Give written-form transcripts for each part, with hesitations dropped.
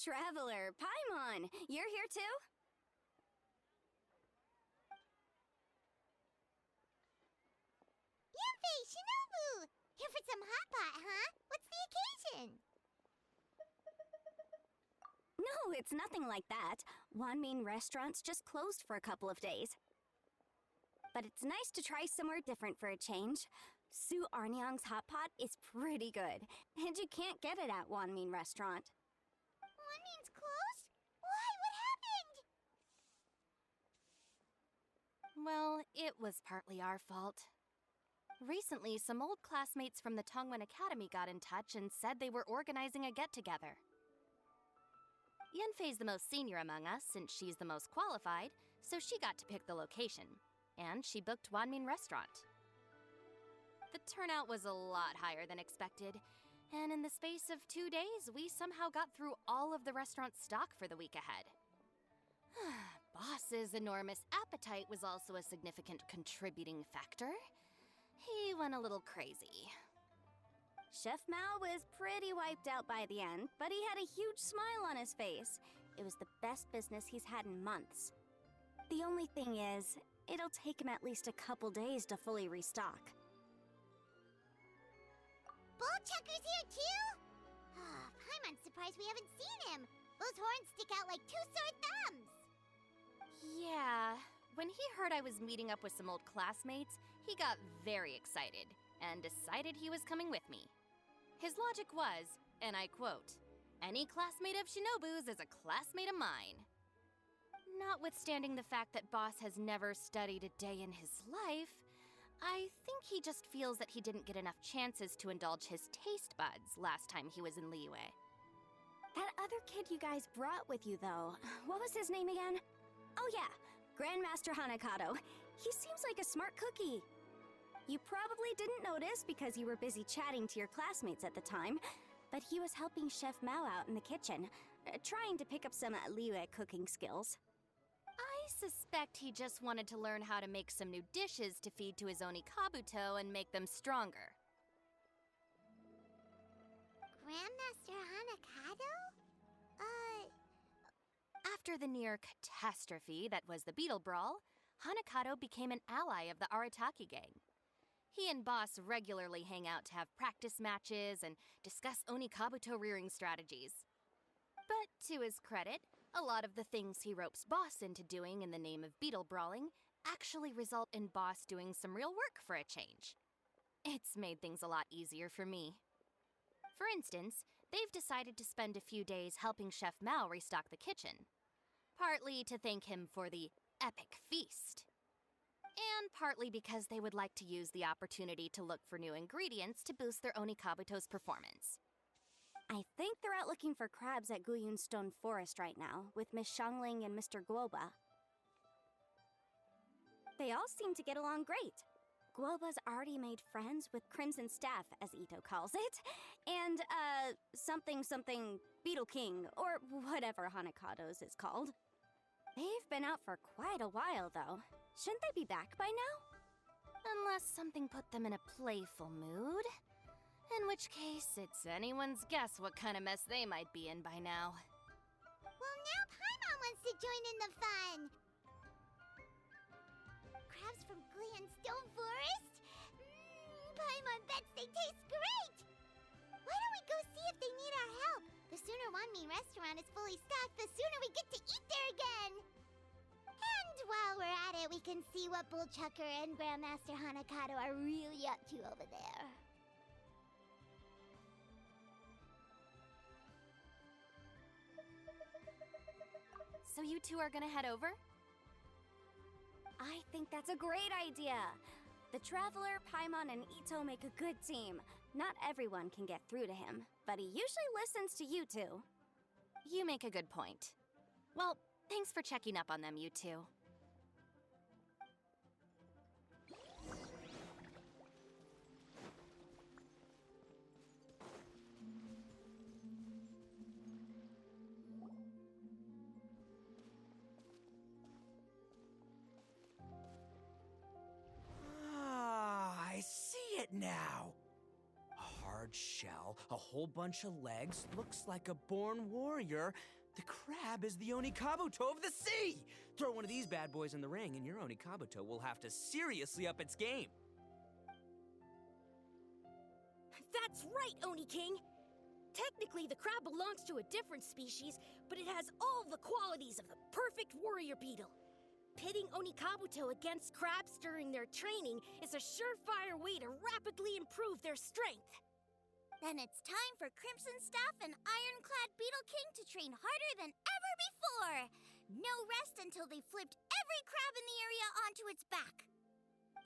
Traveler, Paimon, you're here too? Yanfei, Shinobu! Here for some hot pot, huh? What's the occasion? No, it's nothing like that. Wanmin restaurant's just closed for a couple of days. But it's nice to try somewhere different for a change. Su Arnyang's hot pot is pretty good, and you can't get it at Wanmin restaurant. Wanmin's closed? Why? What happened? Well, it was partly our fault. Recently, some old classmates from the Tongwen Academy got in touch and said they were organizing a get-together. Yanfei's the most senior among us, since she's the most qualified, so she got to pick the location. And she booked Wanmin Restaurant. The turnout was a lot higher than expected, and in the space of 2 days, we somehow got through all of the restaurant's stock for the week ahead. Boss's enormous appetite was also a significant contributing factor. He went a little crazy. Chef Mao was pretty wiped out by the end, but he had a huge smile on his face. It was the best business he's had in months. The only thing is, it'll take him at least a couple days to fully restock. Bullchucker's here too? Paimon's surprised we haven't seen him. Those horns stick out like two sore thumbs. Yeah, when he heard I was meeting up with some old classmates, he got very excited and decided he was coming with me. His logic was, and I quote, "Any classmate of Shinobu's is a classmate of mine." Notwithstanding the fact that Boss has never studied a day in his life, I think he just feels that he didn't get enough chances to indulge his taste buds last time he was in Liyue. That other kid you guys brought with you, though, what was his name again? Oh yeah, Grandmaster Hanakato. He seems like a smart cookie. You probably didn't notice because you were busy chatting to your classmates at the time, but he was helping Chef Mao out in the kitchen, trying to pick up some Liyue cooking skills. I suspect he just wanted to learn how to make some new dishes to feed to his Onikabuto and make them stronger. Grandmaster Hanakato? After the near catastrophe that was the Beetle Brawl, Hanakato became an ally of the Arataki gang. He and Boss regularly hang out to have practice matches and discuss Onikabuto rearing strategies. But to his credit, a lot of the things he ropes Boss into doing in the name of Beetle Brawling actually result in Boss doing some real work for a change. It's made things a lot easier for me. For instance, they've decided to spend a few days helping Chef Mao restock the kitchen. Partly to thank him for the epic feast. And partly because they would like to use the opportunity to look for new ingredients to boost their Onikabuto's performance. I think they're out looking for crabs at Guyun Stone Forest right now, with Miss Xiangling and Mr. Guoba. They all seem to get along great. Guoba's already made friends with Crimson Staff, as Ito calls it, and, something Beetle King, or whatever Hanakado's is called. They've been out for quite a while, though. Shouldn't they be back by now? Unless something put them in a playful mood. In which case, it's anyone's guess what kind of mess they might be in by now. Well, now Paimon wants to join in the fun! Crabs from Guyun Stone Forest? Paimon bets they taste great! Why don't we go see if they need our help? The sooner Wanmin restaurant is fully stocked, the sooner we get to eat there again! And while we're at it, we can see what Bullchucker and Grandmaster Hanakato are really up to over there. So you two are gonna head over? I think that's a great idea! The Traveler, Paimon, and Ito make a good team. Not everyone can get through to him, but he usually listens to you two. You make a good point. Well, thanks for checking up on them, you two. I see it now. A hard shell, a whole bunch of legs, looks like a born warrior. The crab is the Onikabuto of the sea! Throw one of these bad boys in the ring, and your Onikabuto will have to seriously up its game. That's right, Oni King! Technically, the crab belongs to a different species, but it has all the qualities of the perfect warrior beetle. Pitting Onikabuto against crabs during their training is a surefire way to rapidly improve their strength. Then it's time for Crimson Staff and Ironclad Beetle King to train harder than ever before. No rest until they've flipped every crab in the area onto its back.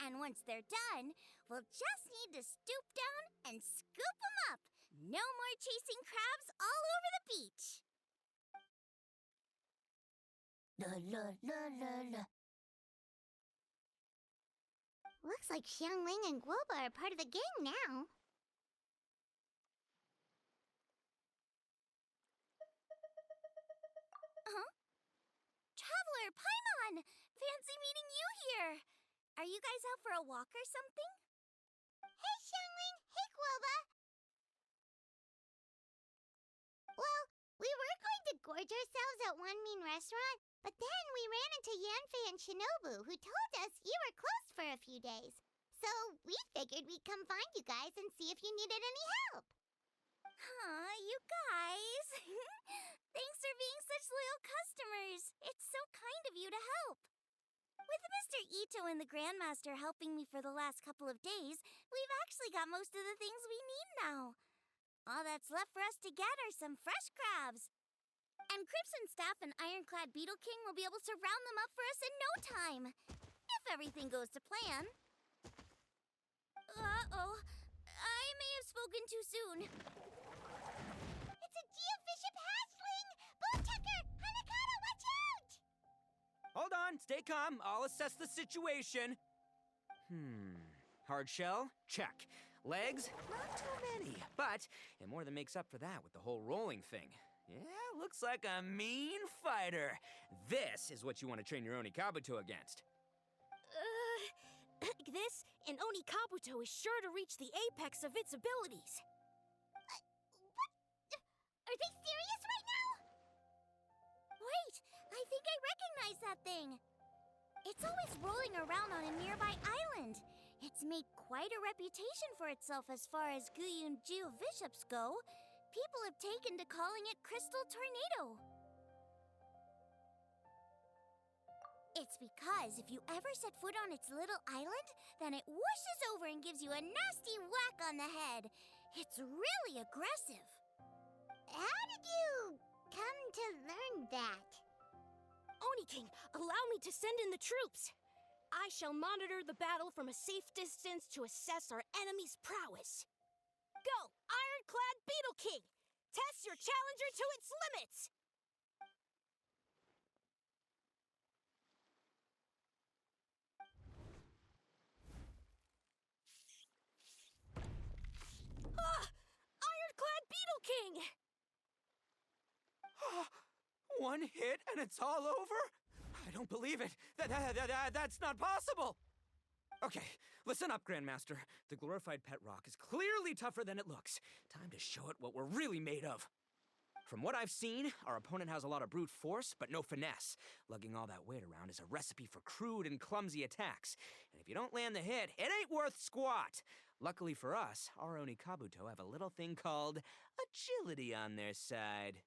And once they're done, we'll just need to stoop down and scoop them up. No more chasing crabs all over the beach. La la la la la. Looks like Xianyun and Guoba are part of the gang now. Huh? Traveler, Paimon! Fancy meeting you here! Are you guys out for a walk or something? Hey, Xianyun! Hey, Guoba! Well, we were going to gorge ourselves at one mean restaurant, but then we ran into Yanfei and Shinobu, who told us you were closed for a few days. So we figured we'd come find you guys and see if you needed any help. Aw, you guys. Thanks for being such loyal customers. It's so kind of you to help. With Mr. Ito and the Grandmaster helping me for the last couple of days, we've actually got most of the things we need now. All that's left for us to get are some fresh crabs. And Crimson Staff and Ironclad Beetle King will be able to round them up for us in no time. If everything goes to plan. Uh-oh. I may have spoken too soon. It's a Geobishop hatchling! Boomchucker! Hanakata, watch out! Hold on, stay calm. I'll assess the situation. Hard shell? Check. Legs? Not too many. But it more than makes up for that with the whole rolling thing. Yeah, looks like a mean fighter. This is what you want to train your Onikabuto against. This and Onikabuto is sure to reach the apex of its abilities. What? Are they serious right now? Wait, I think I recognize that thing. It's always rolling around on a nearby island. It's made quite a reputation for itself as far as Guyun Geobishops go. People have taken to calling it Crystal Tornado. It's because if you ever set foot on its little island, then it whooshes over and gives you a nasty whack on the head. It's really aggressive. How did you come to learn that? Oni King, allow me to send in the troops. I shall monitor the battle from a safe distance to assess our enemy's prowess. Go, Ironclad Beetle King! Test your challenger to its limits! Ironclad Beetle King! One hit and it's all over? I don't believe it. That's not possible. Okay, listen up, Grandmaster. The glorified pet rock is clearly tougher than it looks. Time to show it what we're really made of. From what I've seen, our opponent has a lot of brute force, but no finesse. Lugging all that weight around is a recipe for crude and clumsy attacks. And if you don't land the hit, it ain't worth squat. Luckily for us, our Onikabuto have a little thing called agility on their side.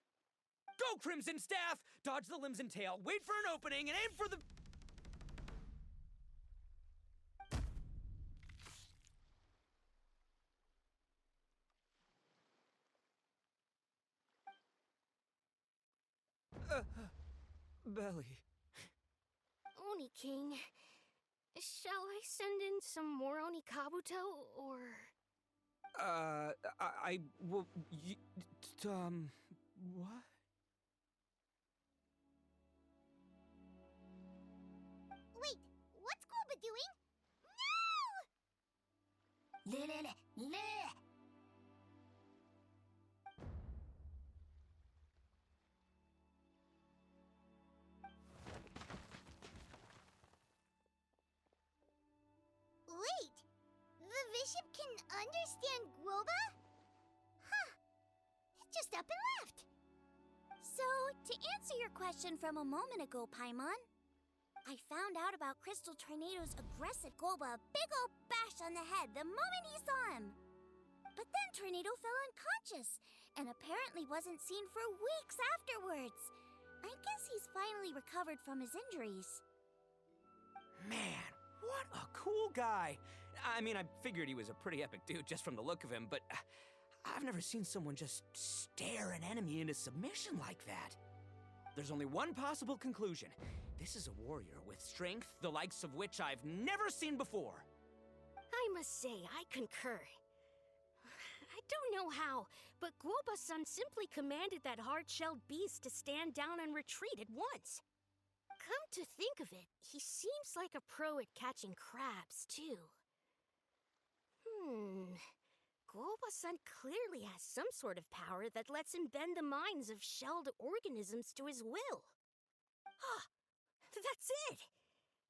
Go, Crimson Staff! Dodge the limbs and tail, wait for an opening, and aim for the... belly. Oni King, shall I send in some more Onikabuto, or... what? Wait, what's Guoba doing? No! Wait, the bishop can understand Guoba? packed up and left. So, to answer your question from a moment ago, Paimon, I found out about Crystal Tornado's aggressive Golba a big ol' bash on the head the moment he saw him. But then Tornado fell unconscious, and apparently wasn't seen for weeks afterwards. I guess he's finally recovered from his injuries. Man, what a cool guy. I mean, I figured he was a pretty epic dude just from the look of him, but I've never seen someone just stare an enemy into submission like that. There's only one possible conclusion. This is a warrior with strength the likes of which I've never seen before. I must say, I concur. I don't know how, but Guoba-san simply commanded that hard-shelled beast to stand down and retreat at once. Come to think of it, he seems like a pro at catching crabs, too. Guoba-san clearly has some sort of power that lets him bend the minds of shelled organisms to his will. Ah, that's it!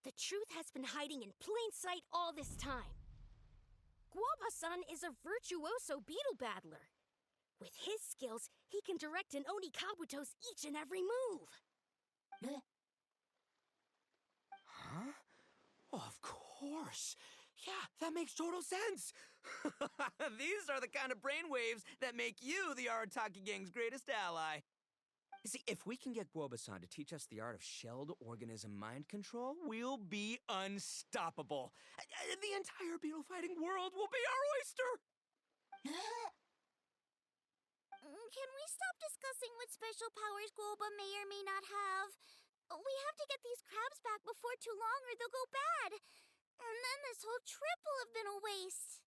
The truth has been hiding in plain sight all this time. Guoba-san is a virtuoso beetle battler. With his skills, he can direct an Oni Kabuto's each and every move. Huh? Oh, of course. Yeah, that makes total sense. These are the kind of brainwaves that make you the Arataki gang's greatest ally. You see, if we can get Guoba-san to teach us the art of shelled organism mind control, we'll be unstoppable. The entire beetle fighting world will be our oyster! Can we stop discussing what special powers Golba may or may not have? We have to get these crabs back before too long or they'll go bad. And then this whole trip will have been a waste.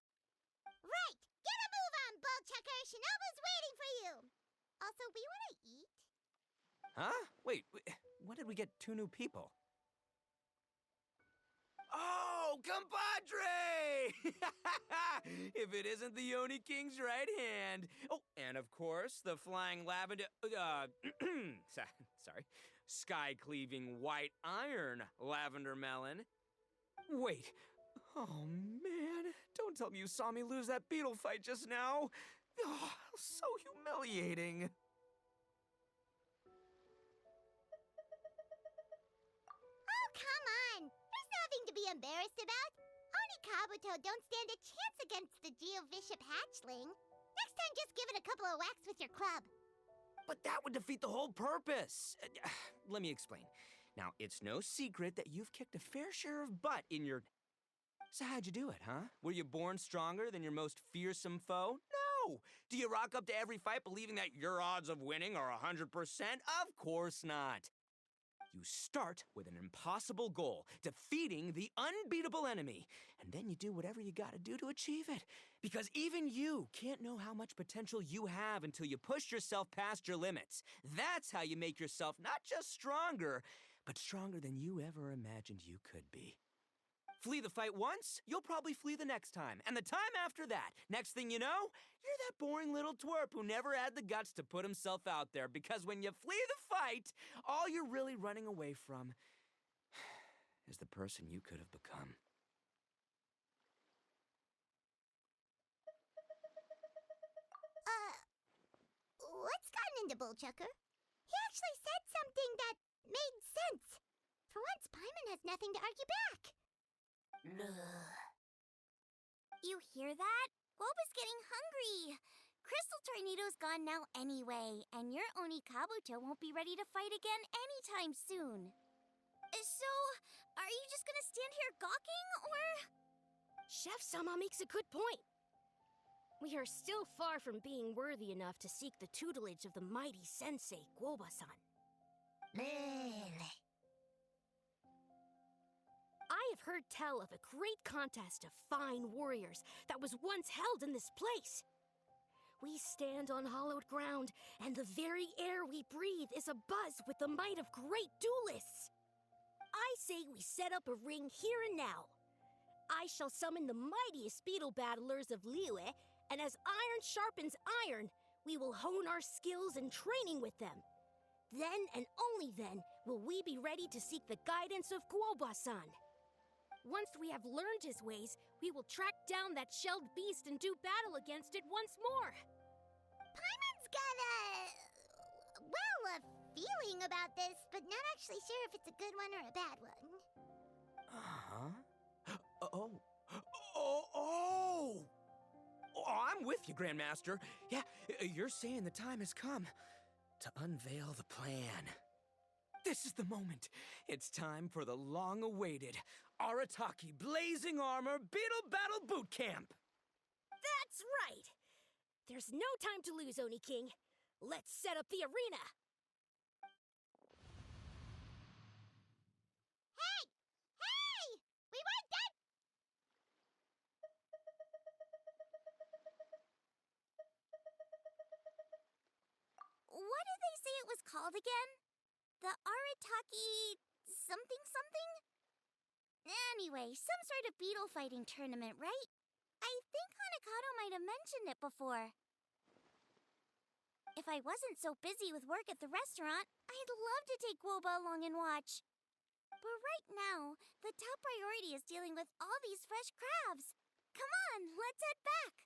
Right! Get a move on, Bullchucker! Shinobu's waiting for you! Also, we want to eat? Huh? Wait, when did we get 2 new people? Oh, compadre! If it isn't the Oni King's right hand. Oh, and of course, the flying lavender... sorry. Sky-cleaving white iron lavender melon. Wait. Oh, man. Don't tell me you saw me lose that beetle fight just now. Oh, so humiliating. Oh, come on! There's nothing to be embarrassed about. Oni Kabuto don't stand a chance against the Geovishap hatchling. Next time, just give it a couple of whacks with your club. But that would defeat the whole purpose. Let me explain. Now, it's no secret that you've kicked a fair share of butt in your... So how'd you do it, huh? Were you born stronger than your most fearsome foe? No! Do you rock up to every fight believing that your odds of winning are 100%? Of course not. You start with an impossible goal, defeating the unbeatable enemy, and then you do whatever you gotta do to achieve it. Because even you can't know how much potential you have until you push yourself past your limits. That's how you make yourself not just stronger, but stronger than you ever imagined you could be. Flee the fight once, you'll probably flee the next time, and the time after that. Next thing you know, you're that boring little twerp who never had the guts to put himself out there, because when you flee the fight, all you're really running away from is the person you could have become. What's gotten into Bullchucker? He actually said something that made sense. For once, Paimon has nothing to argue back. You hear that? Golba's getting hungry. Crystal Tornado's gone now anyway, and your Oni Kabuto won't be ready to fight again anytime soon. So, are you just gonna stand here gawking, or...? Chef-sama makes a good point. We are still far from being worthy enough to seek the tutelage of the mighty sensei, Guoba-san. I have heard tell of a great contest of fine warriors that was once held in this place. We stand on hallowed ground, and the very air we breathe is abuzz with the might of great duelists. I say we set up a ring here and now. I shall summon the mightiest beetle battlers of Liyue, and as iron sharpens iron, we will hone our skills and training with them. Then and only then will we be ready to seek the guidance of Guoba-san. Once we have learned his ways, we will track down that shelled beast and do battle against it once more. Paimon's got a feeling about this, but not actually sure if it's a good one or a bad one. Uh-huh. Oh, I'm with you, Grandmaster. Yeah, you're saying the time has come to unveil the plan. This is the moment. It's time for the long-awaited Arataki Blazing Armor Beetle Battle Boot Camp. That's right! There's no time to lose, Oni King. Let's set up the arena! Hey! Hey! We weren't done! What did they say it was called again? The Arataki something something? Anyway, some sort of beetle fighting tournament, right? I think Hanakato might have mentioned it before. If I wasn't so busy with work at the restaurant, I'd love to take Woba along and watch. But right now, the top priority is dealing with all these fresh crabs. Come on, let's head back.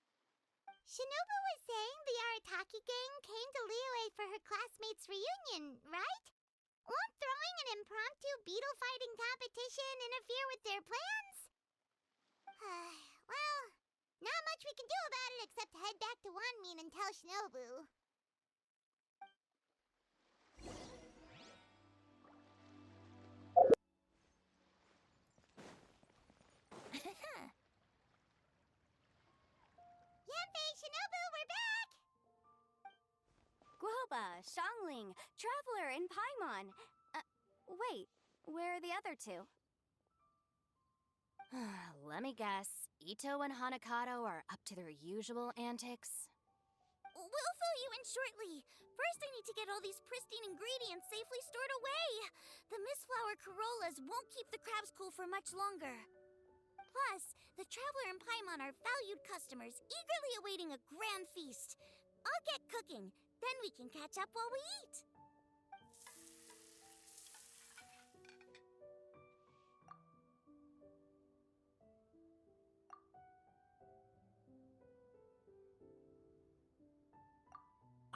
Shinobu was saying the Arataki gang came to Liyue for her classmates' reunion, right? Won't throwing an impromptu beetle fighting competition interfere with their plans? Well, not much we can do about it except head back to Wanmin and tell Shinobu. Yanfei, Shinobu, we're back! Guoba, Xiangling, Traveler, and Paimon. Wait, where are the other two? Let me guess. Ito and Hanakato are up to their usual antics. We'll fill you in shortly. First, I need to get all these pristine ingredients safely stored away. The Mistflower Corollas won't keep the crabs cool for much longer. Plus, the Traveler and Paimon are valued customers, eagerly awaiting a grand feast. I'll get cooking, then we can catch up while we eat.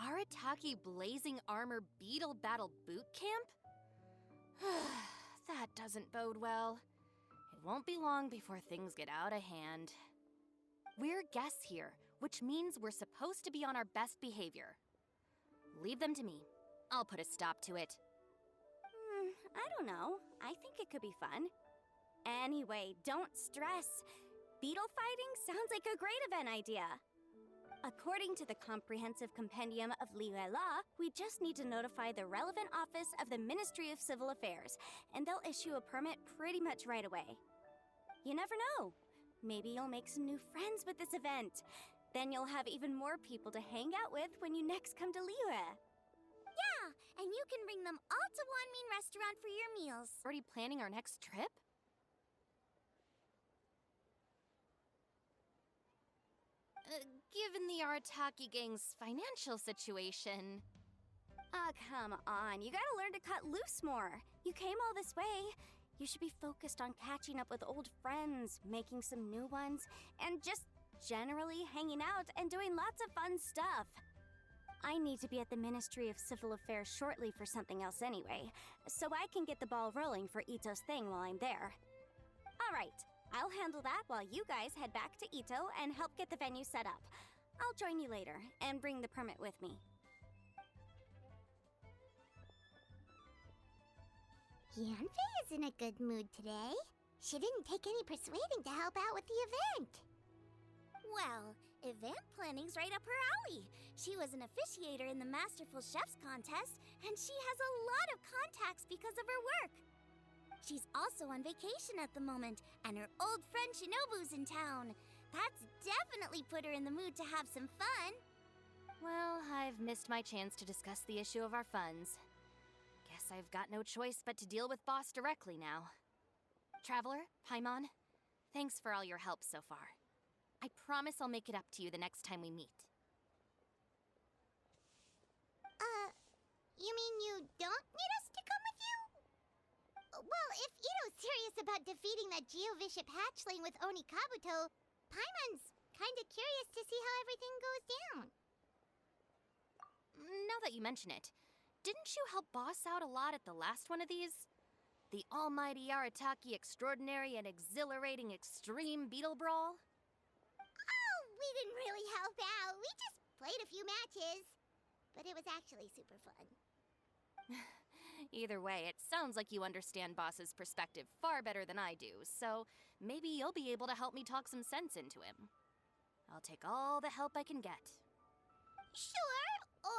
Arataki Blazing Armor Beetle Battle Boot Camp? That doesn't bode well. It won't be long before things get out of hand. We're guests here, which means we're supposed to be on our best behavior. Leave them to me. I'll put a stop to it. I don't know. I think it could be fun. Anyway, don't stress. Beetle fighting sounds like a great event idea. According to the Comprehensive Compendium of Liyue Law, we just need to notify the relevant office of the Ministry of Civil Affairs, and they'll issue a permit pretty much right away. You never know. Maybe you'll make some new friends with this event. Then you'll have even more people to hang out with when you next come to Liyue. Yeah, and you can bring them all to Wanmin Restaurant for your meals. Already planning our next trip? Given the Arataki gang's financial situation... Come on. You gotta learn to cut loose more. You came all this way. You should be focused on catching up with old friends, making some new ones, and just generally hanging out and doing lots of fun stuff. I need to be at the Ministry of Civil Affairs shortly for something else anyway, so I can get the ball rolling for Ito's thing while I'm there. Alright, I'll handle that while you guys head back to Ito and help get the venue set up. I'll join you later and bring the permit with me. Yanfei is in a good mood today. She didn't take any persuading to help out with the event. Well, event planning's right up her alley. She was an officiator in the Masterful Chefs contest, and she has a lot of contacts because of her work. She's also on vacation at the moment, and her old friend Shinobu's in town. That's definitely put her in the mood to have some fun. Well, I've missed my chance to discuss the issue of our funds. Guess I've got no choice but to deal with Boss directly now. Traveler, Paimon, thanks for all your help so far. I promise I'll make it up to you the next time we meet. You mean you don't need us to come with you? Well, if Ito's serious about defeating that Geovishap hatchling with Oni Kabuto, Paimon's kinda curious to see how everything goes down. that you mention it. Didn't you help boss out a lot at the last one of these? The almighty Arataki extraordinary and exhilarating extreme Beetle Brawl? Oh, we didn't really help out. We just played a few matches. But it was actually super fun. Either way, it sounds like you understand Boss's perspective far better than I do, so maybe you'll be able to help me talk some sense into him. I'll take all the help I can get. Sure, or,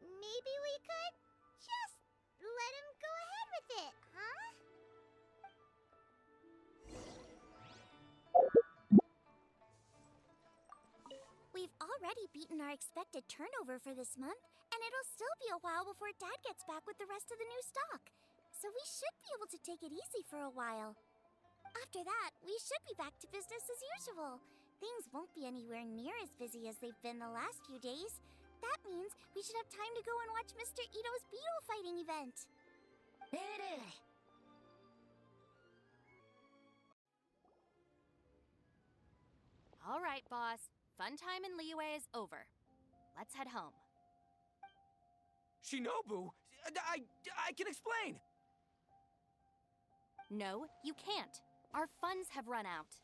maybe we could just let him go ahead with it, huh? We've already beaten our expected turnover for this month, and it'll still be a while before Dad gets back with the rest of the new stock. So we should be able to take it easy for a while. After that, we should be back to business as usual. Things won't be anywhere near as busy as they've been the last few days. That means we should have time to go and watch Mr. Ito's Beetle fighting event. All right, boss. Fun time in Liyue is over. Let's head home. Shinobu, I can explain. No, you can't. Our funds have run out.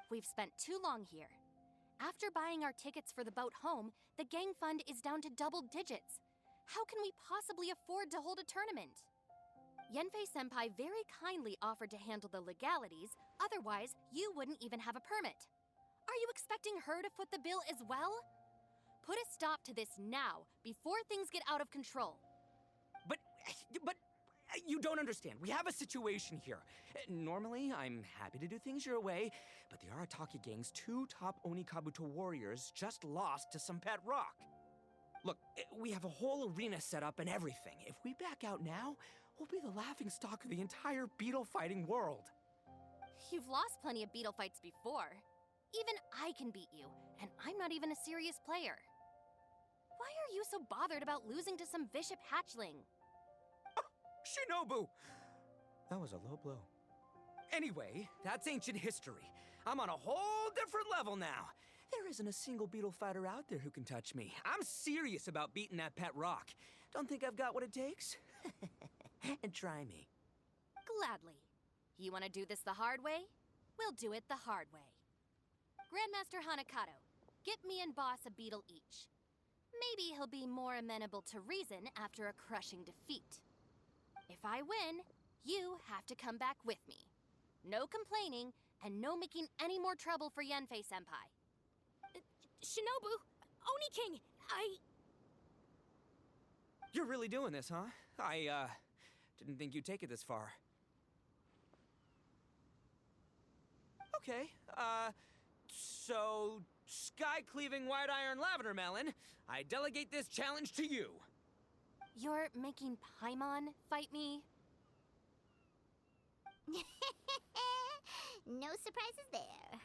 We've spent too long here. After buying our tickets for the boat home, the gang fund is down to double digits. How can we possibly afford to hold a tournament? Yenfei-senpai very kindly offered to handle the legalities, otherwise you wouldn't even have a permit. Are you expecting her to foot the bill as well? Put a stop to this now, before things get out of control. But you don't understand. We have a situation here. Normally, I'm happy to do things your way, but the Arataki gang's 2 top Onikabuto warriors just lost to some pet rock. Look, we have a whole arena set up and everything. If we back out now, we'll be the laughingstock of the entire beetle fighting world. You've lost plenty of beetle fights before. Even I can beat you, and I'm not even a serious player. Why are you so bothered about losing to some bishop hatchling? Shinobu! That was a low blow. Anyway, that's ancient history. I'm on a whole different level now. There isn't a single beetle fighter out there who can touch me. I'm serious about beating that pet rock. Don't think I've got what it takes? And try me. Gladly. You want to do this the hard way? We'll do it the hard way. Grandmaster Hanakato, get me and Boss a beetle each. Maybe he'll be more amenable to reason after a crushing defeat. If I win, you have to come back with me. No complaining, and no making any more trouble for Yenfei-senpai. Shinobu, Oni King, You're really doing this, huh? I didn't think you'd take it this far. Okay, so sky-cleaving white iron lavender melon, I delegate this challenge to you. You're making Paimon fight me? No surprises there.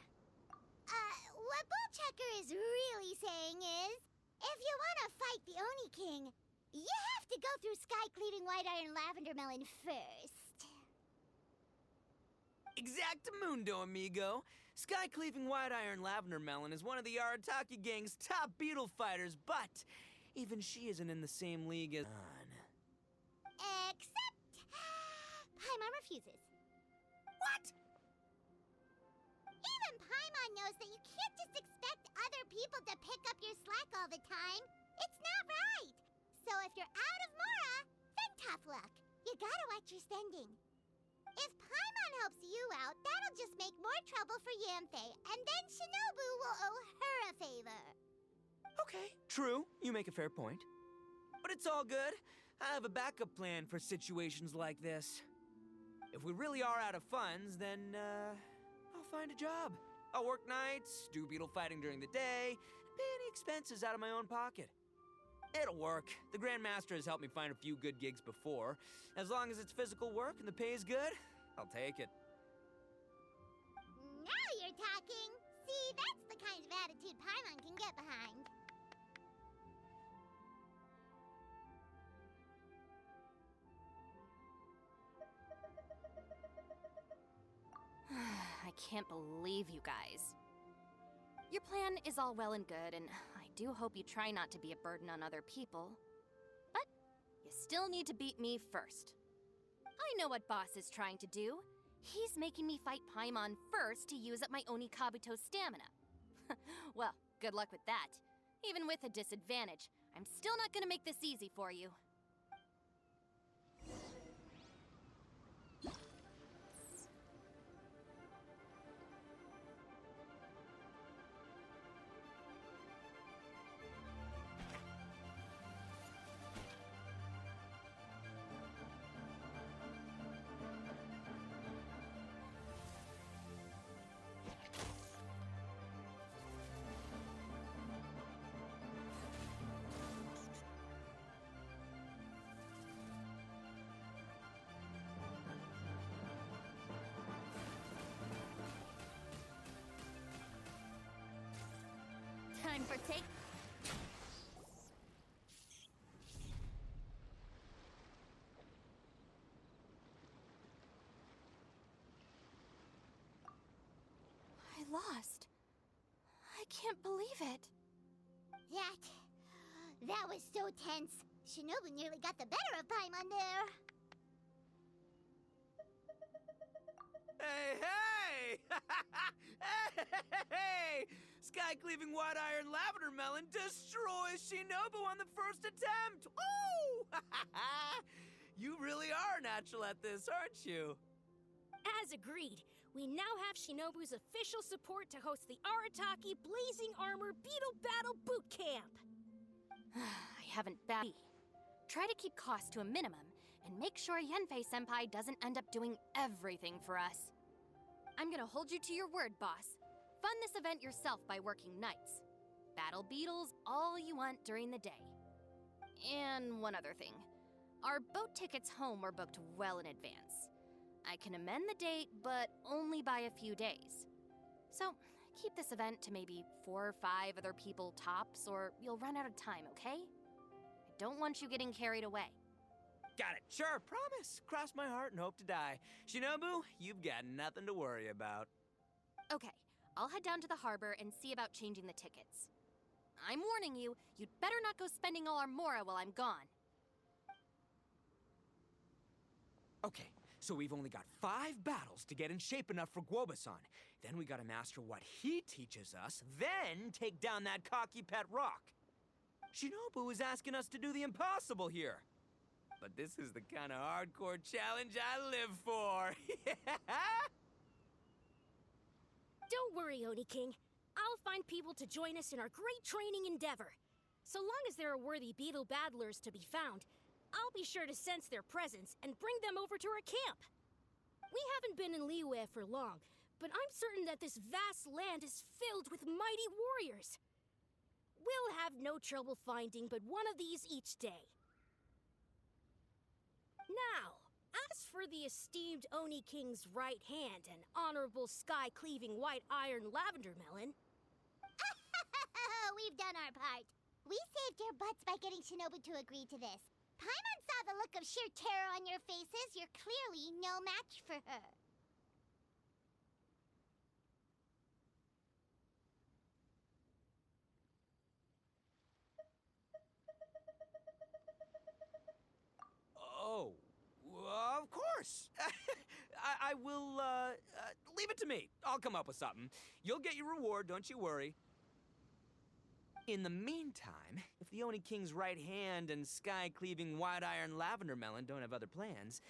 What Bullchecker is really saying is, if you want to fight the Oni King, you have to go through sky-cleaving white iron lavender melon first. Exactamundo, amigo. Sky-cleaving white iron lavender melon is one of the Arataki gang's top beetle fighters, but even she isn't in the same league as Except... Paimon refuses. What? Even Paimon knows that you can't just expect other people to pick up your slack all the time. It's not right. So if you're out of Mora, then tough luck. You gotta watch your spending. If Paimon helps you out, that'll just make more trouble for Yanfei, and then Shinobu will owe her a favor. Okay, true. You make a fair point. But it's all good. I have a backup plan for situations like this. If we really are out of funds, then, I'll find a job. I'll work nights, do beetle fighting during the day, pay any expenses out of my own pocket. It'll work. The Grandmaster has helped me find a few good gigs before. As long as it's physical work and the pay is good, I'll take it. Now you're talking. See, that's the kind of attitude Paimon can get behind. I can't believe you guys. Your plan is all well and good, and I do hope you try not to be a burden on other people. But you still need to beat me first. I know what Boss is trying to do. He's making me fight Paimon first to use up my Oni Kabuto's stamina. Well, good luck with that. Even with a disadvantage, I'm still not gonna make this easy for you. Time for take. I lost. I can't believe it. That was so tense. Shinobu nearly got the better of Paimon there. Hey, hey! Hey! Sky-cleaving white iron lavender melon destroys Shinobu on the first attempt! Woo! You really are natural at this, aren't you? As agreed, we now have Shinobu's official support to host the Arataki Blazing Armor Beetle Battle Boot Camp. I haven't Try to keep costs to a minimum, and make sure Yanfei-senpai doesn't end up doing everything for us. I'm gonna hold you to your word, boss. Fund this event yourself by working nights. Battle beetles all you want during the day. And one other thing. Our boat tickets home were booked well in advance. I can amend the date, but only by a few days. So, keep this event to maybe 4 or 5 other people tops, or you'll run out of time, okay? I don't want you getting carried away. Got it. Sure, promise. Cross my heart and hope to die. Shinobu, you've got nothing to worry about. Okay, I'll head down to the harbor and see about changing the tickets. I'm warning you, you'd better not go spending all our mora while I'm gone. Okay, so we've only got 5 battles to get in shape enough for Guoba-san. Then we gotta master what he teaches us, then take down that cocky pet rock. Shinobu is asking us to do the impossible here. But this is the kind of hardcore challenge I live for. Don't worry, Oni King. I'll find people to join us in our great training endeavor. So long as there are worthy beetle battlers to be found, I'll be sure to sense their presence and bring them over to our camp. We haven't been in Liyue for long, but I'm certain that this vast land is filled with mighty warriors. We'll have no trouble finding but one of these each day. Now, as for the esteemed Oni King's right hand and honorable sky-cleaving white iron lavender melon... We've done our part. We saved your butts by getting Shinobu to agree to this. Paimon saw the look of sheer terror on your faces. You're clearly no match for her. Oh, of course. I will, leave it to me. I'll come up with something. You'll get your reward, don't you worry. In the meantime, if the Oni King's right hand and sky-cleaving white iron lavender melon don't have other plans,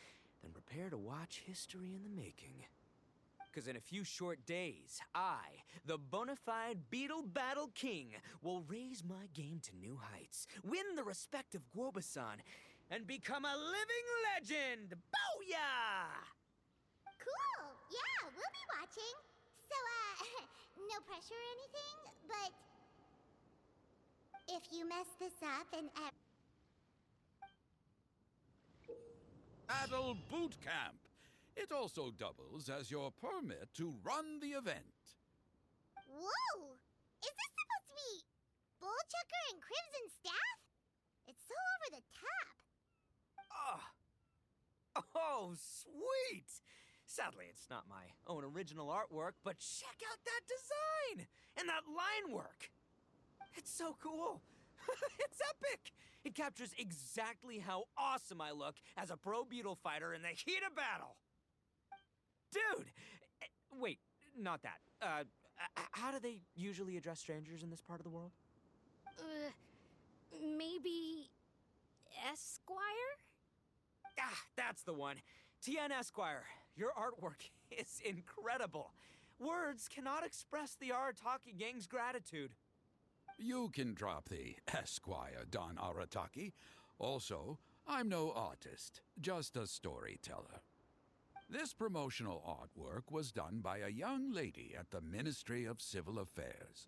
then prepare to watch history in the making. Because in a few short days, I, the bona fide Beetle Battle King, will raise my game to new heights, win the respect of Guoba-san, and become a living legend! Booyah! Cool. Yeah, we'll be watching. So, no pressure or anything, but... if you mess this up and... Battle Boot Camp. It also doubles as your permit to run the event. Whoa! Is this supposed to be Bullchucker and Crimson Staff? It's so over the top. Oh, sweet! Sadly, it's not my own original artwork, but check out that design! And that line work! It's so cool. It's epic. It captures exactly how awesome I look as a pro Beetle fighter in the heat of battle. Dude! Wait, not that. How do they usually address strangers in this part of the world? Maybe... Esquire? Ah, that's the one. TN Esquire, your artwork is incredible. Words cannot express the Arataki gang's gratitude. You can drop the Esquire, Don Arataki. Also, I'm no artist, just a storyteller. This promotional artwork was done by a young lady at the Ministry of Civil Affairs.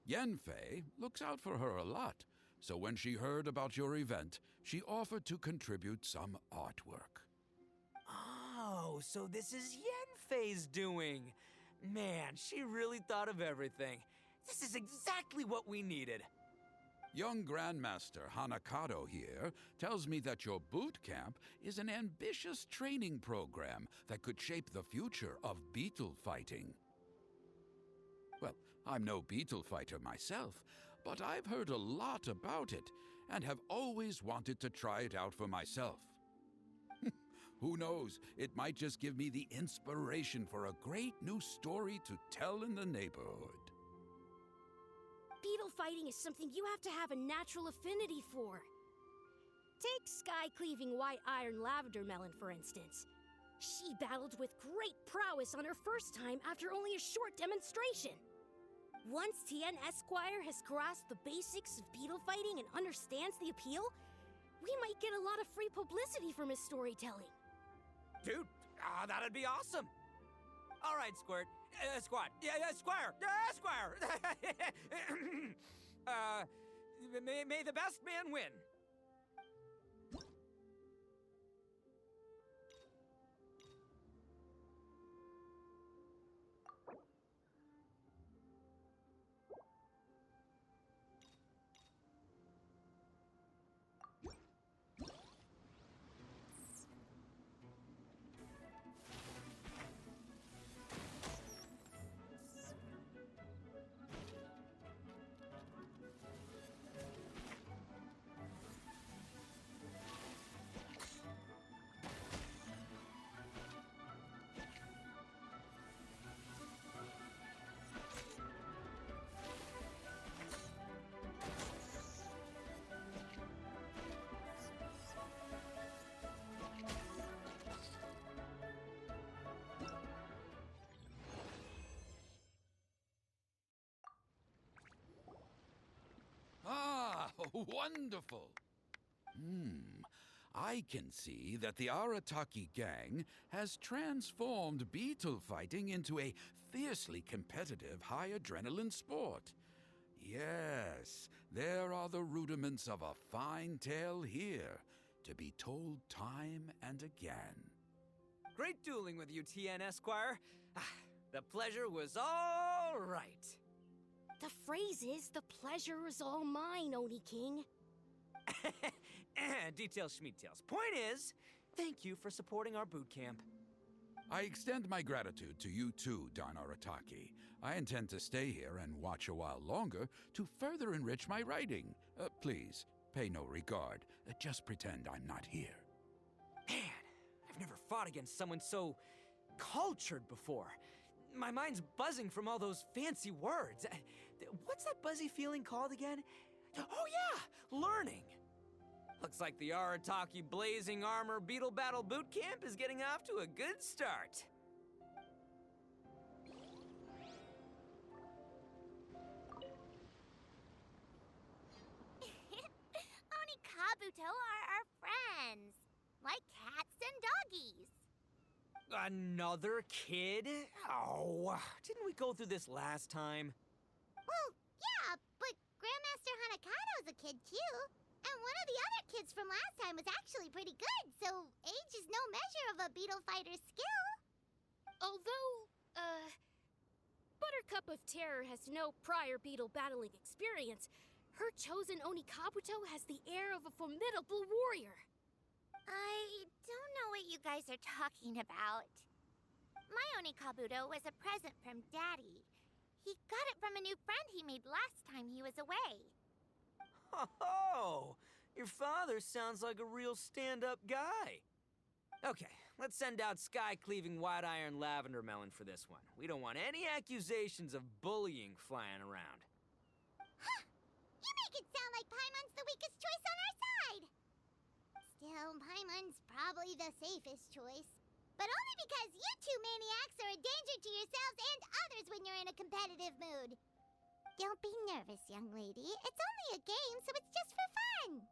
Yenfei looks out for her a lot, so when she heard about your event, she offered to contribute some artwork. Oh, so this is Yenfei's doing. Man, she really thought of everything. This is exactly what we needed. Young Grandmaster Hanakato here tells me that your boot camp is an ambitious training program that could shape the future of beetle fighting. Well, I'm no beetle fighter myself, but I've heard a lot about it and have always wanted to try it out for myself. Who knows, it might just give me the inspiration for a great new story to tell in the neighborhood. Beetle fighting is something you have to have a natural affinity for. Take sky-cleaving white iron lavender melon, for instance. She battled with great prowess on her first time after only a short demonstration. Once TN Esquire has grasped the basics of beetle fighting and understands the appeal, we might get a lot of free publicity from his storytelling. Dude, that'd be awesome. All right, Squirt. Squad. Squire. Squire. May the best man win. Wonderful! I can see that the Arataki gang has transformed beetle fighting into a fiercely competitive high-adrenaline sport. Yes, there are the rudiments of a fine tale here, to be told time and again. Great dueling with you, TN Esquire. The pleasure was all right. The phrase is, the pleasure is all mine, Oni King. Details schmeetails. Point is, thank you for supporting our boot camp. I extend my gratitude to you too, Don Arataki. I intend to stay here and watch a while longer to further enrich my writing. Please, pay no regard. Just pretend I'm not here. Man, I've never fought against someone so cultured before. My mind's buzzing from all those fancy words. What's that buzzy feeling called again? Oh yeah, learning. Looks like the Arataki Blazing Armor Beetle Battle Boot Camp is getting off to a good start. Oni Kabuto are our friends, like cats and doggies. Another kid? Oh, didn't we go through this last time? Well, yeah, but Grandmaster Hanakado's a kid too. And one of the other kids from last time was actually pretty good, so age is no measure of a beetle fighter's skill. Although, Buttercup of Terror has no prior beetle battling experience, her chosen Oni Kabuto has the air of a formidable warrior. I don't know what you guys are talking about. My Oni Kabuto was a present from Daddy. He got it from a new friend he made last time he was away. Oh, your father sounds like a real stand-up guy. Okay, let's send out sky-cleaving white-iron lavender melon for this one. We don't want any accusations of bullying flying around. Huh! You make it sound like Paimon's the weakest choice on our side! Still, Paimon's probably the safest choice. But only because you two maniacs are a danger to yourselves and others when you're in a competitive mood. Don't be nervous, young lady. It's only a game, so it's just for fun.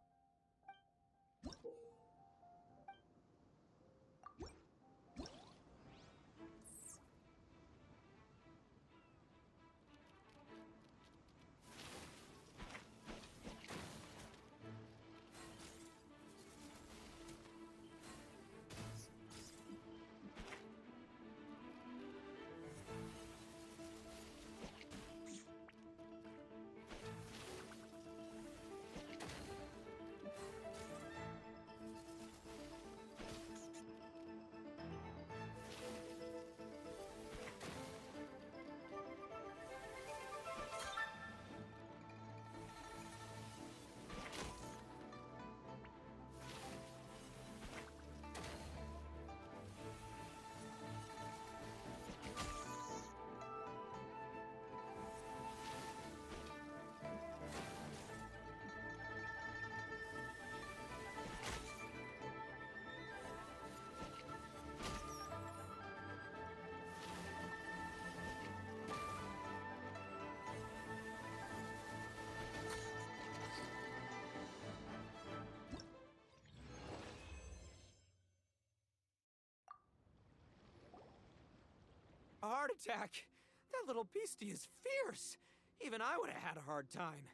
A heart attack? That little beastie is fierce. Even I would have had a hard time.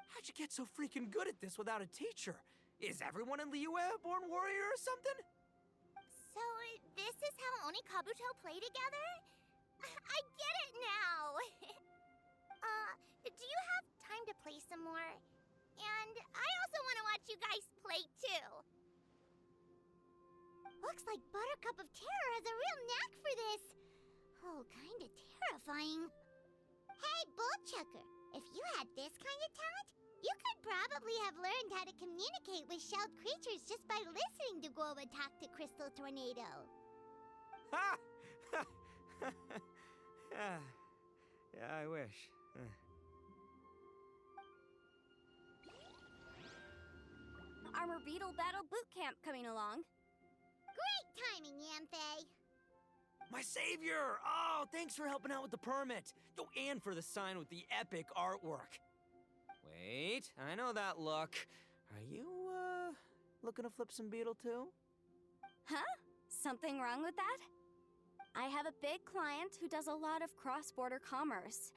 How'd you get so freaking good at this without a teacher? Is everyone in Liyue a born warrior or something? So, this is how Oni Kabuto play together? I get it now! Do you have time to play some more? And I also want to watch you guys play, too. Looks like Buttercup of Terror has a real knack for this. Oh, kinda terrifying. Hey, Bullchucker, if you had this kind of talent, you could probably have learned how to communicate with shelled creatures just by listening to Guoba talk to Crystal Tornado. Ha! Yeah, I wish. Armor Beetle Battle Boot Camp coming along. Great timing, Yanthe. My savior! Oh, thanks for helping out with the permit. Oh, and for the sign with the epic artwork. Wait, I know that look. Are you, looking to flip some Beetle too? Huh? Something wrong with that? I have a big client who does a lot of cross-border commerce.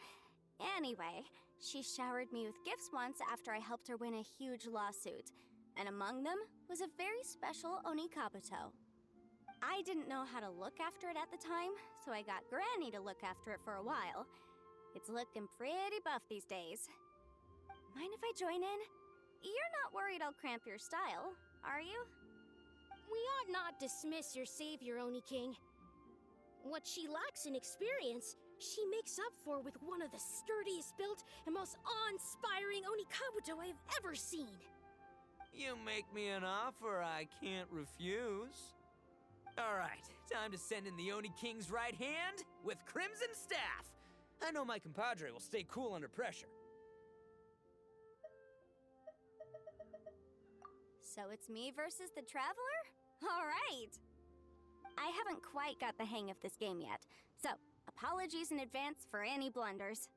Anyway, she showered me with gifts once after I helped her win a huge lawsuit. And among them was a very special Oni Kabuto. I didn't know how to look after it at the time, so I got Granny to look after it for a while. It's looking pretty buff these days. Mind if I join in? You're not worried I'll cramp your style, are you? We ought not dismiss your savior, Oni King. What she lacks in experience, she makes up for with one of the sturdiest built and most awe-inspiring Oni Kabuto I've ever seen. You make me an offer I can't refuse. All right, time to send in the Oni King's right hand with Crimson Staff. I know my compadre will stay cool under pressure. So it's me versus the Traveler? All right! I haven't quite got the hang of this game yet, so apologies in advance for any blunders.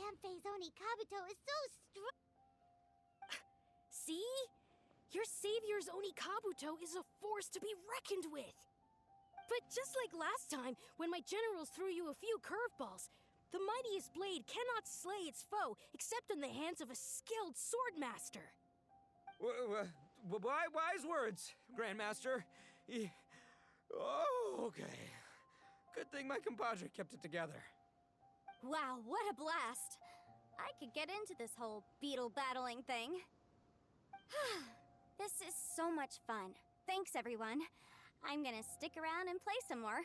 Camp phase Oni Kabuto is so strong. See? Your savior's Oni Kabuto is a force to be reckoned with. But just like last time, when my generals threw you a few curveballs, the mightiest blade cannot slay its foe except in the hands of a skilled swordmaster. Wise words, Grandmaster. Oh, okay. Good thing my compadre kept it together. Wow, what a blast! I could get into this whole beetle battling thing. This is so much fun. Thanks, everyone. I'm gonna stick around and play some more.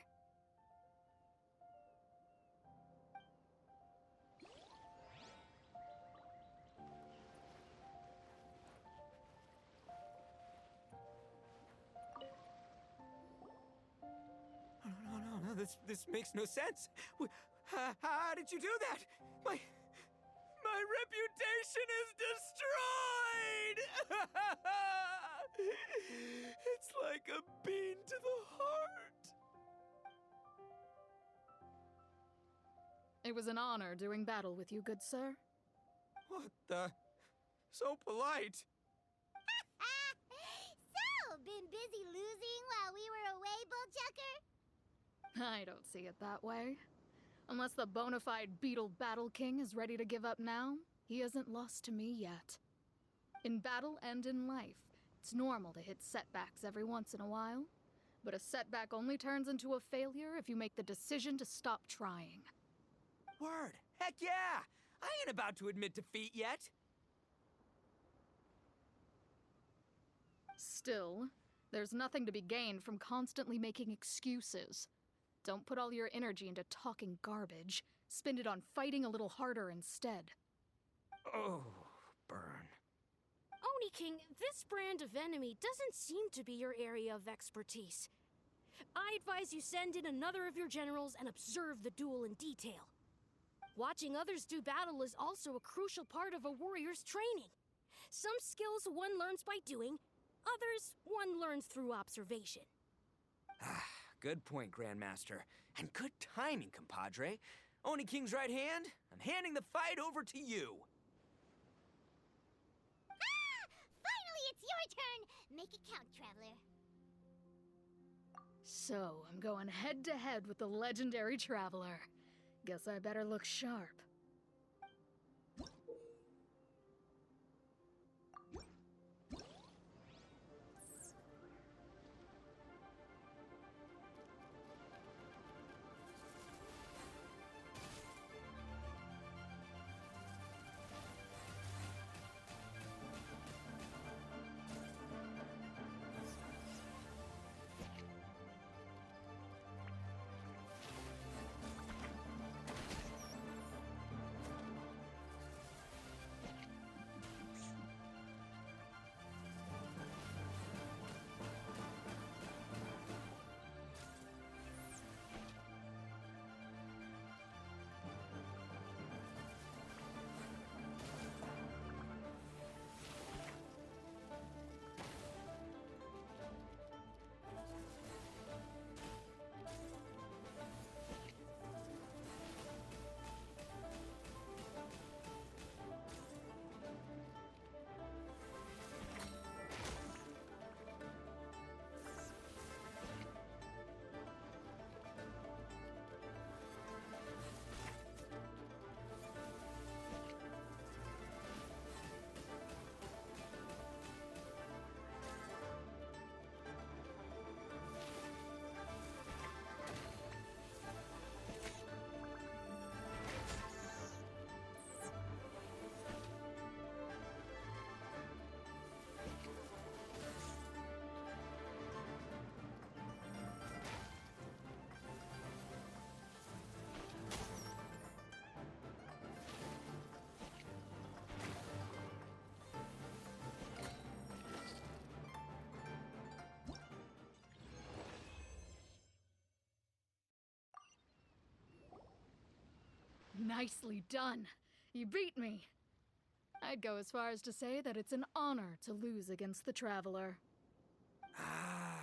No, this makes no sense. How did you do that? My reputation is destroyed! It's like a bean to the heart. It was an honor doing battle with you, good sir. What the? So polite. So, been busy losing while we were away, Bullchucker? I don't see it that way. Unless the bona fide Beetle Battle King is ready to give up now, he hasn't lost to me yet. In battle and in life, it's normal to hit setbacks every once in a while, but a setback only turns into a failure if you make the decision to stop trying. Word. Heck yeah! I ain't about to admit defeat yet. Still, there's nothing to be gained from constantly making excuses. Don't put all your energy into talking garbage. Spend it on fighting a little harder instead. Oh, burn. Oni King, this brand of enemy doesn't seem to be your area of expertise. I advise you send in another of your generals and observe the duel in detail. Watching others do battle is also a crucial part of a warrior's training. Some skills one learns by doing, others one learns through observation. Good point, Grandmaster. And good timing, compadre. Oni King's right hand, I'm handing the fight over to you. Finally, it's your turn! Make it count, Traveler. So, I'm going head to head with the legendary Traveler. Guess I better look sharp. Nicely done. You beat me. I'd go as far as to say that it's an honor to lose against the Traveler.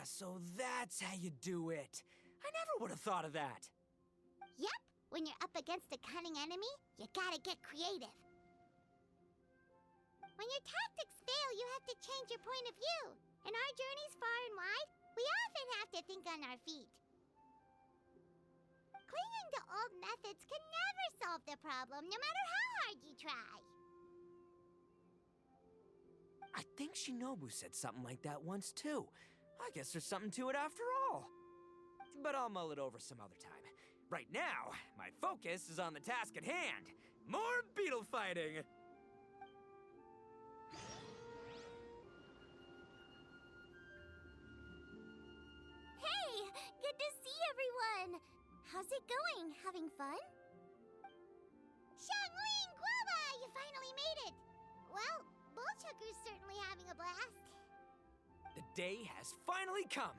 So that's how you do it. I never would have thought of that. Yep, When you're up against a cunning enemy, you gotta get creative. When your tactics fail, you have to change your point of view. In our journeys far and wide, we often have to think on our feet. Clinging to old methods can never solve the problem, no matter how hard you try. I think Shinobu said something like that once, too. I guess there's something to it after all. But I'll mull it over some other time. Right now, my focus is on the task at hand. More beetle fighting! Hey! Good to see everyone! How's it going? Having fun? Xianyun, Guava! You finally made it! Well, Bullchucker's certainly having a blast. The day has finally come!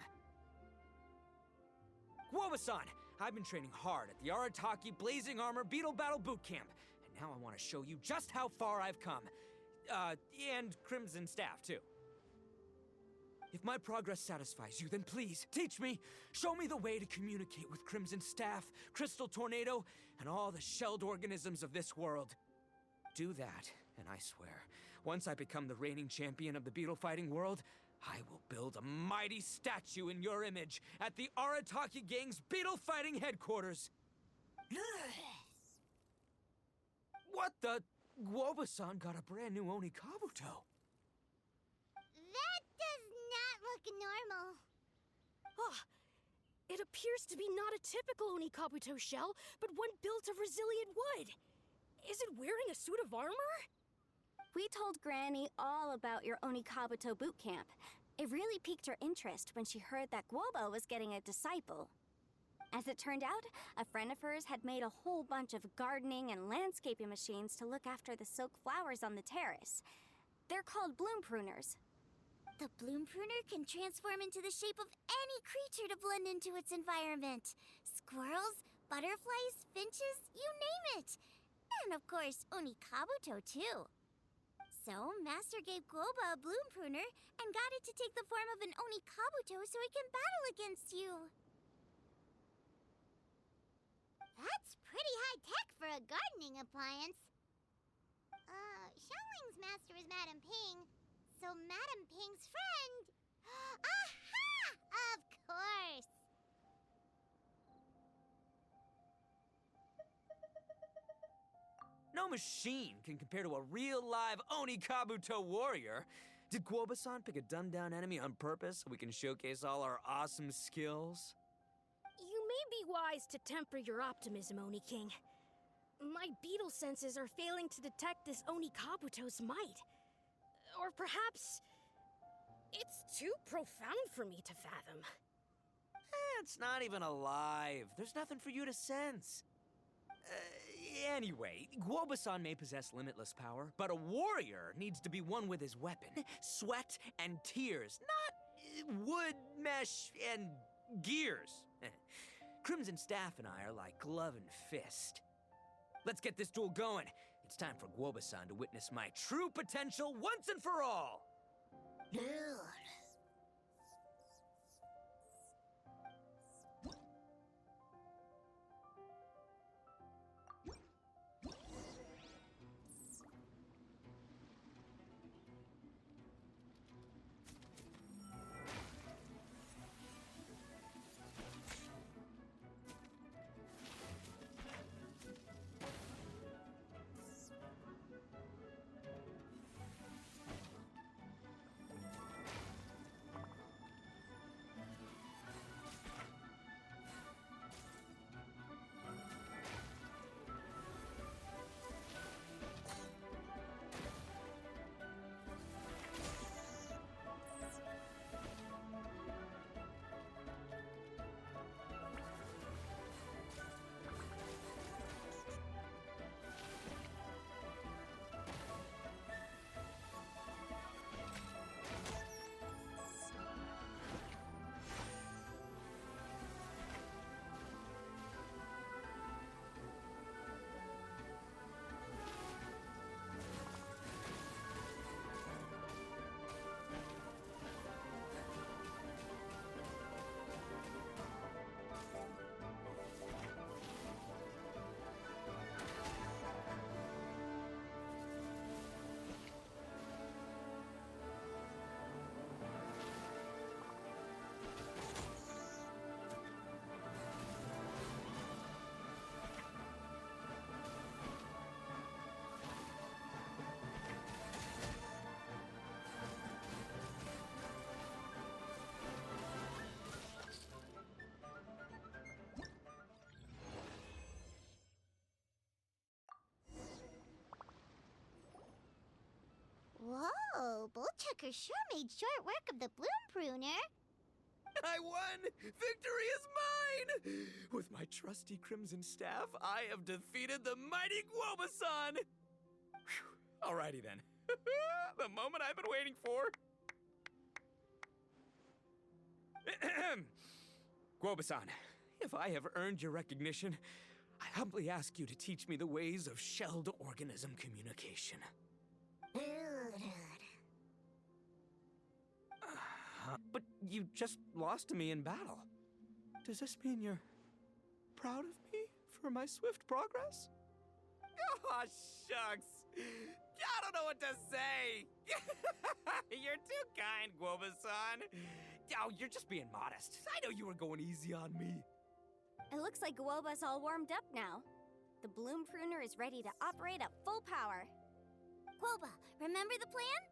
Guoba-san, I've been training hard at the Arataki Blazing Armor Beetle Battle Boot Camp, and now I want to show you just how far I've come. And Crimson Staff, too. If my progress satisfies you, then please, teach me. Show me the way to communicate with Crimson Staff, Crystal Tornado, and all the shelled organisms of this world. Do that, and I swear, once I become the reigning champion of the beetle fighting world, I will build a mighty statue in your image at the Arataki Gang's beetle fighting headquarters. What the? Guoba-san got a brand new Oni Kabuto. That does not look normal. Oh, it appears to be not a typical Onikabuto shell, but one built of resilient wood. Is it wearing a suit of armor? We told Granny all about your Onikabuto boot camp. It really piqued her interest when she heard that Guoba was getting a disciple. As it turned out, a friend of hers had made a whole bunch of gardening and landscaping machines to look after the silk flowers on the terrace. They're called bloom pruners. The bloom pruner can transform into the shape of any creature to blend into its environment. Squirrels, butterflies, finches, you name it. And of course, Onikabuto too. So, Master gave Guoba a bloom pruner and got it to take the form of an Onikabuto so it can battle against you. That's pretty high-tech for a gardening appliance. Xiangling's master is Madame Ping, so Madame Ping's friend... Aha! Of course! No machine can compare to a real live Oni Kabuto warrior. Did Guoba-san pick a dumbed-down enemy on purpose so we can showcase all our awesome skills? You may be wise to temper your optimism, Oni King. My beetle senses are failing to detect this Onikabuto's might. Or perhaps... it's too profound for me to fathom. It's not even alive. There's nothing for you to sense. Anyway, Guoba-san may possess limitless power, but a warrior needs to be one with his weapon, sweat, and tears, not wood, mesh, and gears. Crimson Staff and I are like glove and fist. Let's get this duel going. It's time for Guoba-san to witness my true potential once and for all. Woodchucker sure made short work of the Bloom Pruner. I won! Victory is mine! With my trusty crimson staff, I have defeated the mighty Guobasan! Phew. Alrighty then. The moment I've been waiting for. Guobasan, if I have earned your recognition, I humbly ask you to teach me the ways of shelled organism communication. But you just lost to me in battle. Does this mean you're proud of me for my swift progress? Oh, shucks. I don't know what to say. You're too kind, Guobasan. Oh, you're just being modest. I know you were going easy on me. It looks like Guoba's all warmed up now. The Bloom Pruner is ready to operate at full power. Guoba, remember the plan?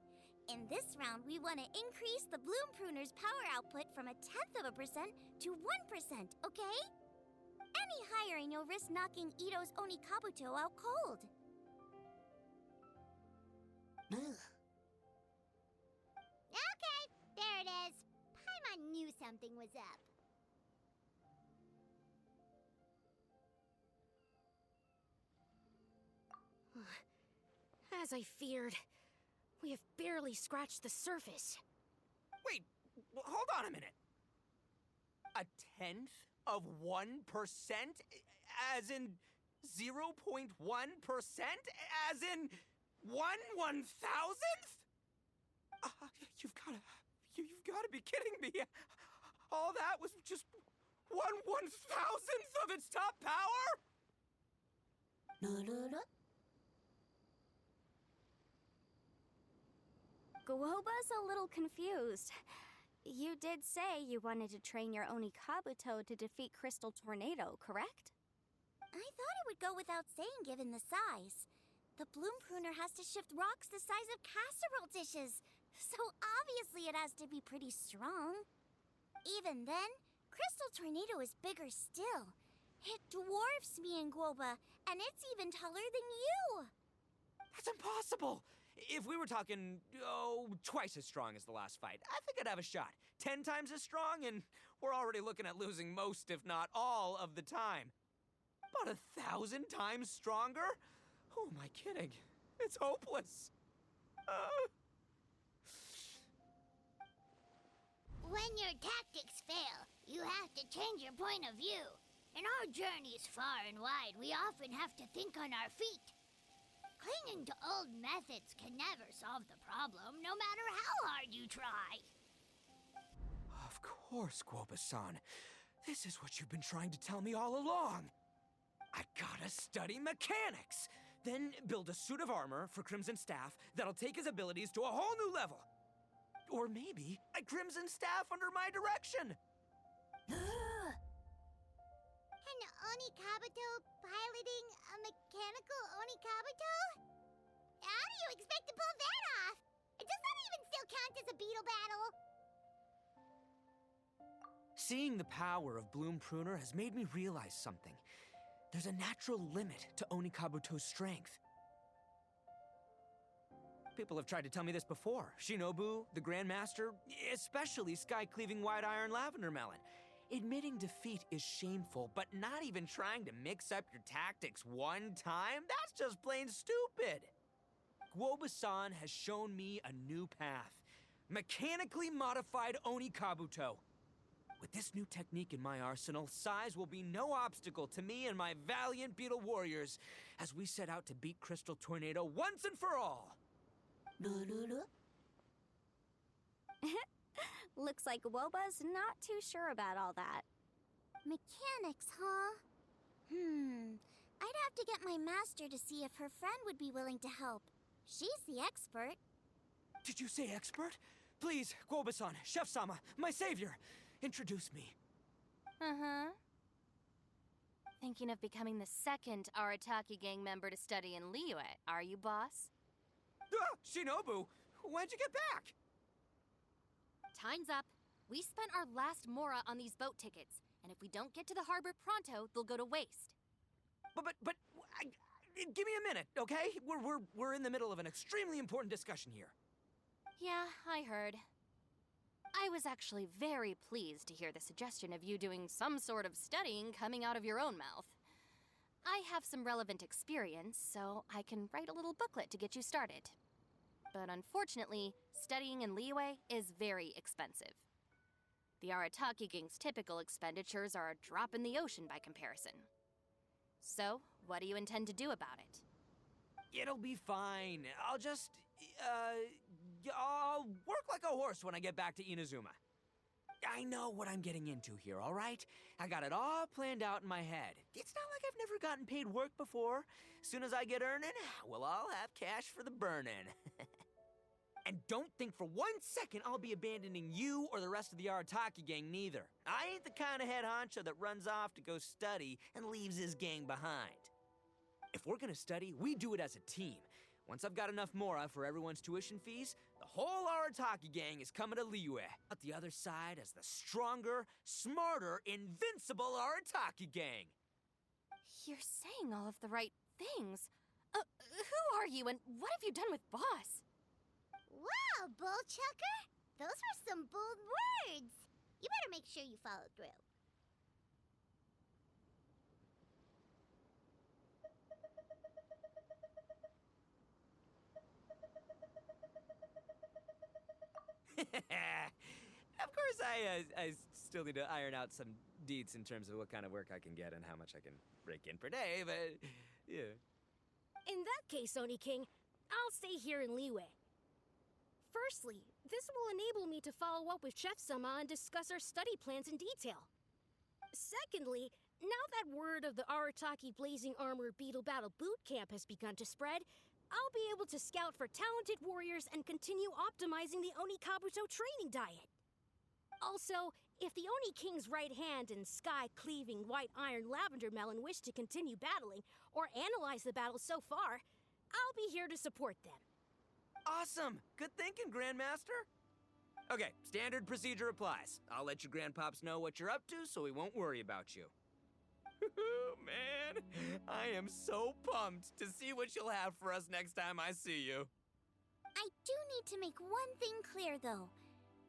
In this round, we want to increase the Bloom Pruner's power output from 0.1% to 1%, okay? Any higher and you'll risk knocking Ito's Onikabuto out cold. Okay, there it is. Paimon knew something was up. As I feared, we have barely scratched the surface. Wait, hold on a minute. 1/10 of 1%? As in 0.1%? As in 1/1000th? You've gotta be kidding me. All that was just 1/1000th of its top power? Guoba's a little confused. You did say you wanted to train your Onikabuto to defeat Crystal Tornado, correct? I thought it would go without saying given the size. The Bloom Pruner has to shift rocks the size of casserole dishes, so obviously it has to be pretty strong. Even then, Crystal Tornado is bigger still. It dwarfs me and Guoba, and it's even taller than you. That's impossible! If we were talking, twice as strong as the last fight, I think I'd have a shot. 10 times as strong, and we're already looking at losing most, if not all, of the time. About 1,000 times stronger? Who am I kidding? It's hopeless. When your tactics fail, you have to change your point of view. In our journeys far and wide, we often have to think on our feet. Clinging to old methods can never solve the problem, no matter how hard you try. Of course, Guoba-san. This is what you've been trying to tell me all along. I gotta study mechanics, then build a suit of armor for Crimson Staff that'll take his abilities to a whole new level. Or maybe a Crimson Staff under my direction. An Onikabuto piloting a mechanical Onikabuto? How do you expect to pull that off? Does that even still count as a beetle battle? Seeing the power of Bloom Pruner has made me realize something. There's a natural limit to Onikabuto's strength. People have tried to tell me this before. Shinobu, the Grandmaster, especially Sky-Cleaving White Iron Lavender Melon. Admitting defeat is shameful, but not even trying to mix up your tactics one time? That's just plain stupid! Guoba-san has shown me a new path. Mechanically modified Onikabuto. With this new technique in my arsenal, size will be no obstacle to me and my valiant Beetle warriors as we set out to beat Crystal Tornado once and for all! Looks like Woba's not too sure about all that. Mechanics, huh? I'd have to get my master to see if her friend would be willing to help. She's the expert. Did you say expert? Please, Guoba-san, Chef-sama, my savior, introduce me. Uh-huh. Thinking of becoming the second Arataki gang member to study in Liyue, are you, boss? Shinobu, when'd you get back? Time's up. We spent our last mora on these boat tickets, and if we don't get to the harbor pronto, they'll go to waste. Give me a minute, okay? We're in the middle of an extremely important discussion here. Yeah, I heard. I was actually very pleased to hear the suggestion of you doing some sort of studying coming out of your own mouth. I have some relevant experience, so I can write a little booklet to get you started. But unfortunately, studying in Liyue is very expensive. The Arataki gang's typical expenditures are a drop in the ocean by comparison. So, what do you intend to do about it? It'll be fine. I'll just, I'll work like a horse when I get back to Inazuma. I know what I'm getting into here, all right? I got it all planned out in my head. It's not like I've never gotten paid work before. As soon as I get earning, we'll all have cash for the burning. And don't think for 1 second I'll be abandoning you or the rest of the Arataki gang neither. I ain't the kind of head honcho that runs off to go study and leaves his gang behind. If we're gonna study, we do it as a team. Once I've got enough mora for everyone's tuition fees, the whole Arataki gang is coming to Liyue. But the other side as the stronger, smarter, invincible Arataki gang. You're saying all of the right things. Who are you and what have you done with Boss? Wow, Bullchucker! Those were some bold words! You better make sure you follow through. Of course, I still need to iron out some deets in terms of what kind of work I can get and how much I can rake in per day, but yeah. In that case, Oni King, I'll stay here in Liyue. Firstly, this will enable me to follow up with Chef-sama and discuss our study plans in detail. Secondly, now that word of the Arataki Blazing Armor Beetle Battle Boot Camp has begun to spread, I'll be able to scout for talented warriors and continue optimizing the Oni Kabuto training diet. Also, if the Oni King's right hand and sky-cleaving white iron lavender melon wish to continue battling or analyze the battle so far, I'll be here to support them. Awesome! Good thinking, Grandmaster! Okay, standard procedure applies. I'll let you grandpops know what you're up to so we won't worry about you. Man, I am so pumped to see what you'll have for us next time I see you. I do need to make one thing clear, though.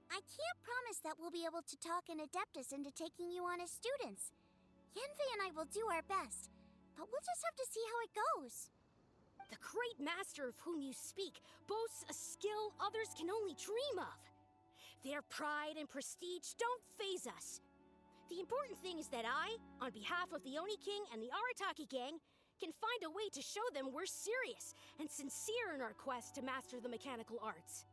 I can't promise that we'll be able to talk an Adeptus into taking you on as students. Yanfei and I will do our best, but we'll just have to see how it goes. The great master of whom you speak boasts a skill others can only dream of. Their pride and prestige don't faze us. The important thing is that I, on behalf of the Oni King and the Arataki gang, can find a way to show them we're serious and sincere in our quest to master the mechanical arts.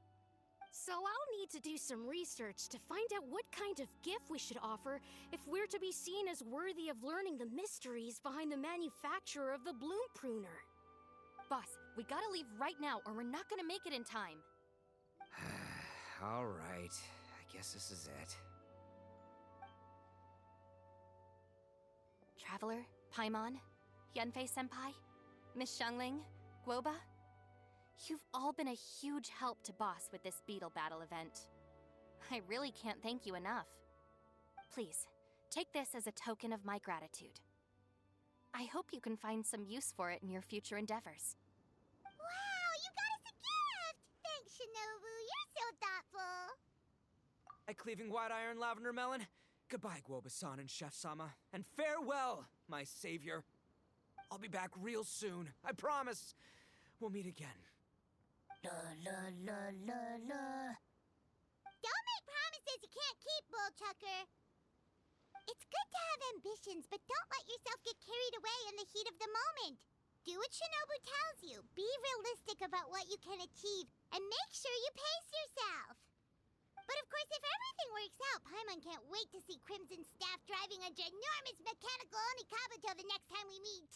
So I'll need to do some research to find out what kind of gift we should offer if we're to be seen as worthy of learning the mysteries behind the manufacture of the Bloom Pruner. Boss, we gotta leave right now or we're not gonna make it in time. All right, I guess this is it. Traveler, Paimon, Yanfei-senpai, Miss Xiangling, Guoba. You've all been a huge help to Boss with this Beetle Battle event. I really can't thank you enough. Please, take this as a token of my gratitude. I hope you can find some use for it in your future endeavors. Wow, you got us a gift! Thanks, Shinobu. You're so thoughtful. A cleaving white iron lavender melon. Goodbye, Guoba-san and Chef-sama. And farewell, my savior. I'll be back real soon. I promise. We'll meet again. Don't make promises you can't keep, Bullchucker. It's good to have ambitions, but don't let yourself get carried away in the heat of the moment. Do what Shinobu tells you. Be realistic about what you can achieve, and make sure you pace yourself. But of course, if everything works out, Paimon can't wait to see Crimson Staff driving a ginormous mechanical Oni Kabuto the next time we meet.